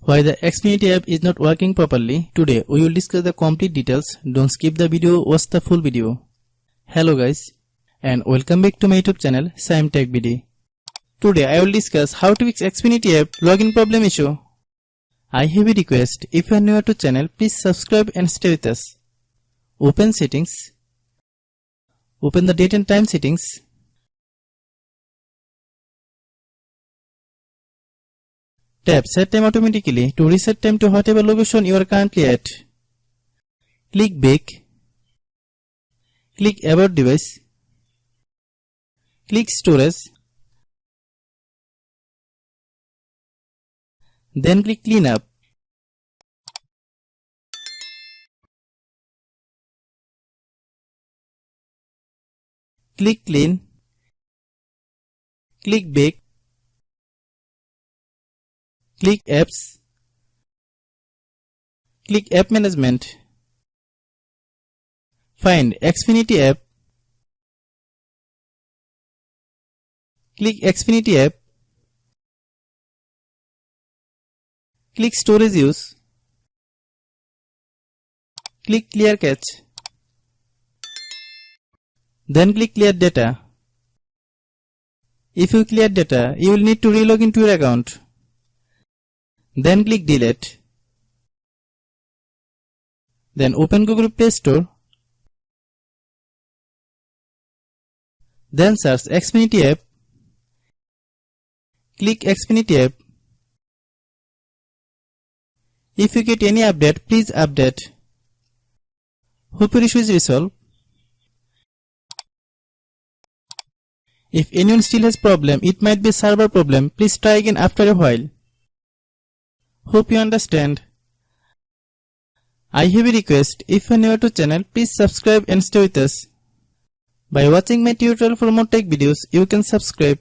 Why the Xfinity app is not working properly. Today we will discuss the complete details. Don't skip the video, watch the full video. Hello guys and welcome back to my YouTube channel Shaem Tech BD. Today I will discuss how to fix Xfinity app login problem issue. I have a request, if you are new to channel, please subscribe and stay with us. Open settings. Open the date and time settings. Tap set time automatically to reset time to whatever location you are currently at. Click back. Click about device. Click storage. Then click clean up. Click clean. Click back. Click apps. Click app management. Find Xfinity app. Click Xfinity app. Click storage use. Click clear cache. Then click clear data. If you clear data, you will need to relog into your account. Then click delete. Then open Google Play Store. Then search Xfinity app. Click Xfinity app. If you get any update, please update. Hope your issue is resolved. If anyone still has problem, it might be a server problem. Please try again after a while. Hope you understand. I have a request, if you are new to channel, please subscribe and stay with us. By watching my tutorial for more tech videos, you can subscribe.